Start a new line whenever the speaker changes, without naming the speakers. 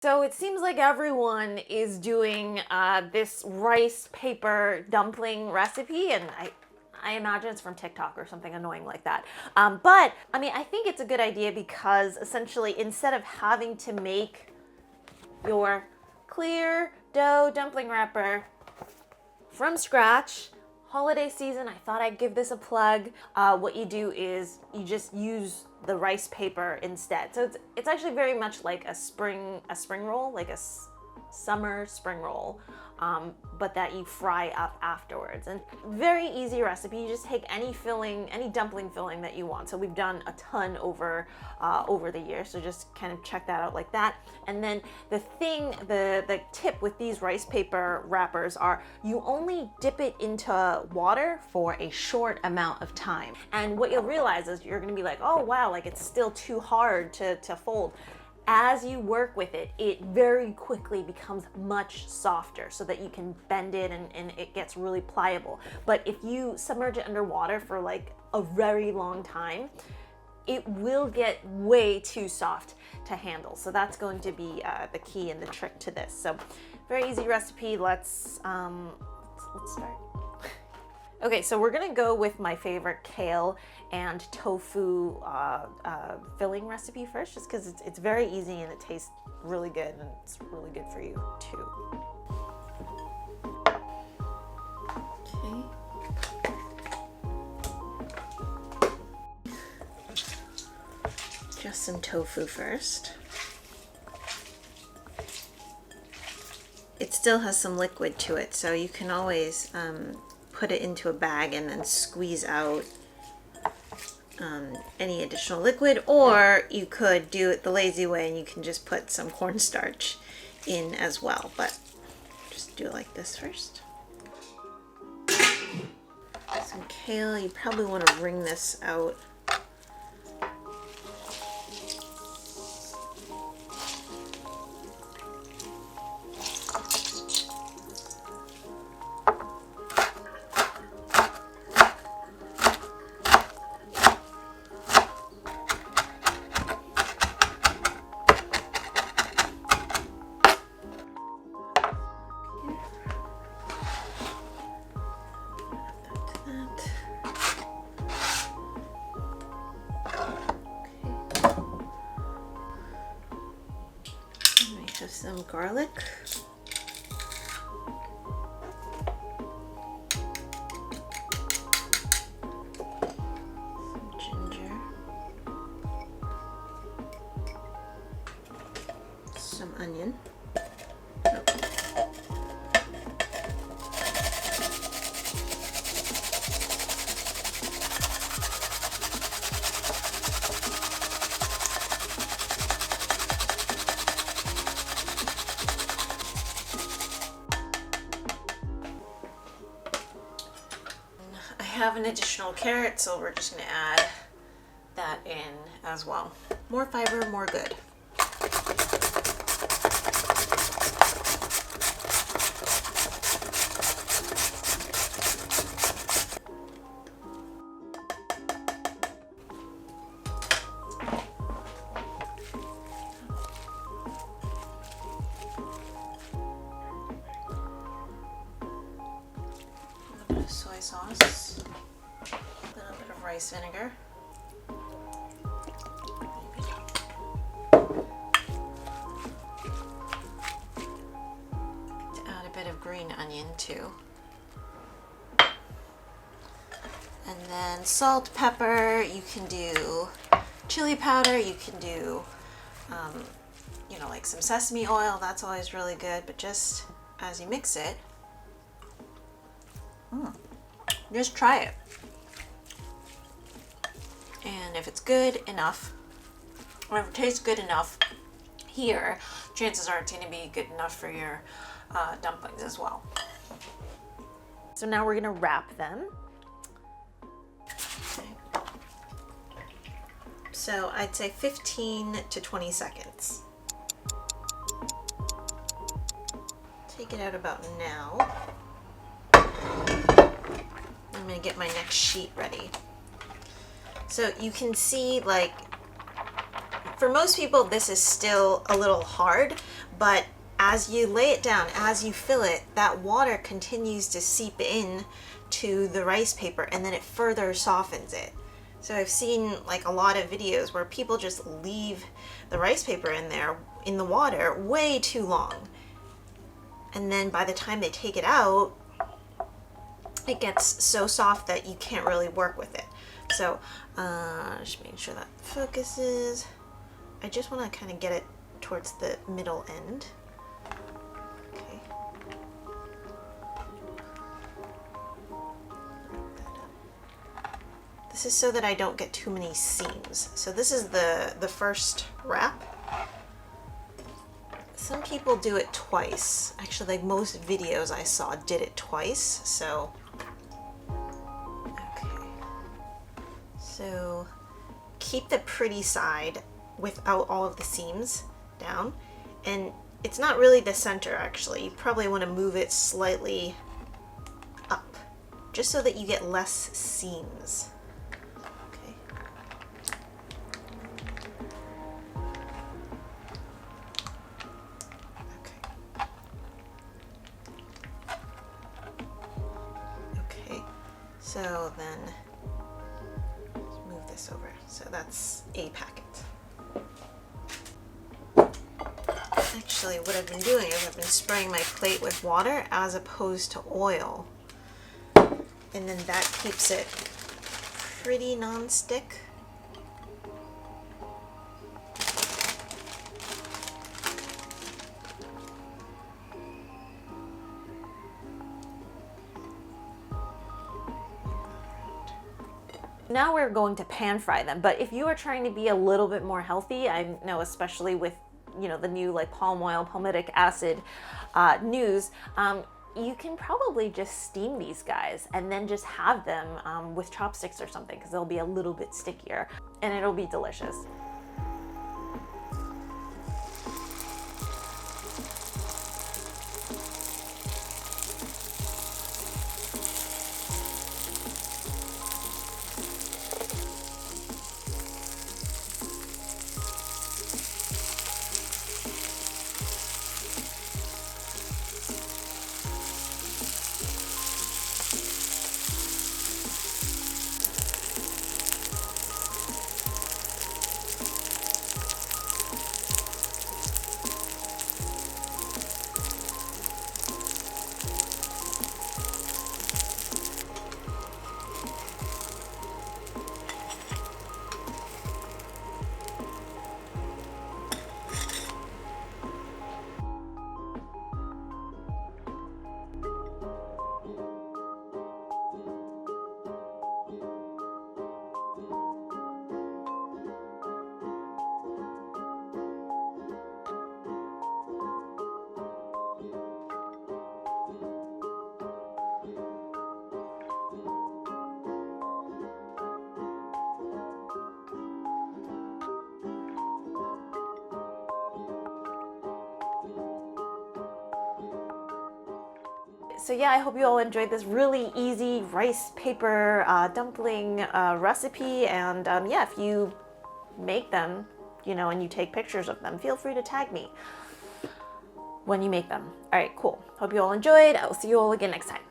So it seems like everyone is doing this rice paper dumpling recipe, and I imagine it's from TikTok or something annoying like that. But I mean, I think it's a good idea because essentially, instead of having to make your clear dough dumpling wrapper from scratch, holiday season, I thought I'd give this a plug. What you do is you just use the rice paper instead. So it's actually very much like a spring roll, like a summer spring roll, but that you fry up afterwards. And very easy recipe. You just take any filling, any dumpling filling that you want. So we've done a ton over the years. So just kind of check that out like that. And then the tip with these rice paper wrappers are you only dip it into water for a short amount of time. And what you'll realize is you're gonna be like, oh wow, like it's still too hard to fold. As you work with it, it very quickly becomes much softer so that you can bend it and it gets really pliable. But if you submerge it underwater for like a very long time, it will get way too soft to handle. So that's going to be the key and the trick to this. So very easy recipe. Let's start. Okay, so we're gonna go with my favorite kale and tofu filling recipe first, just because it's very easy and it tastes really good, and it's really good for you too. Okay. Just some tofu first. It still has some liquid to it, so you can always put it into a bag and then squeeze out any additional liquid, or you could do it the lazy way and you can just put some cornstarch in as well, but just do it like this first. Some kale, you probably want to wring this out. Have some garlic. Some ginger. Some onion. I have an additional carrot, so we're just going to add that in as well. More fiber, more good. A little bit of soy sauce. A little bit of rice vinegar. To add a bit of green onion too. And then salt, pepper, you can do chili powder, you can do, you know, like some sesame oil, that's always really good, but just as you mix it, just try it. And if it's good enough, or if it tastes good enough here, chances are it's going to be good enough for your dumplings as well. So now we're going to wrap them. Okay. So I'd say 15 to 20 seconds. Take it out about now. I'm going to get my next sheet ready. So you can see, like, For most people, this is still a little hard, but as you lay it down, as you fill it, that water continues to seep in to the rice paper and then it further softens it. So I've seen like a lot of videos where people just leave the rice paper in there in the water way too long. And then by the time they take it out, it gets so soft that you can't really work with it. So just making sure that focuses. I just want to kind of get it towards the middle end. Okay. This is so that I don't get too many seams. So this is the first wrap. Some people do it twice. Actually, like most videos I saw did it twice. So, okay. So keep the pretty side without all of the seams down. And it's not really the center actually. You probably want to move it slightly up just so that you get less seams. Okay. Okay. So then let's move this over. So that's a packet. Actually, what I've been doing is I've been spraying my plate with water as opposed to oil. And then that keeps it pretty non-stick. Now we're going to pan fry them, but if you are trying to be a little bit more healthy, I know especially with the new like palm oil, palmitic acid news, you can probably just steam these guys and then just have them with chopsticks or something because they'll be a little bit stickier and it'll be delicious. So yeah, I hope you all enjoyed this really easy rice paper dumpling recipe. And yeah, if you make them, and you take pictures of them, feel free to tag me when you make them. All right, cool. Hope you all enjoyed. I will see you all again next time.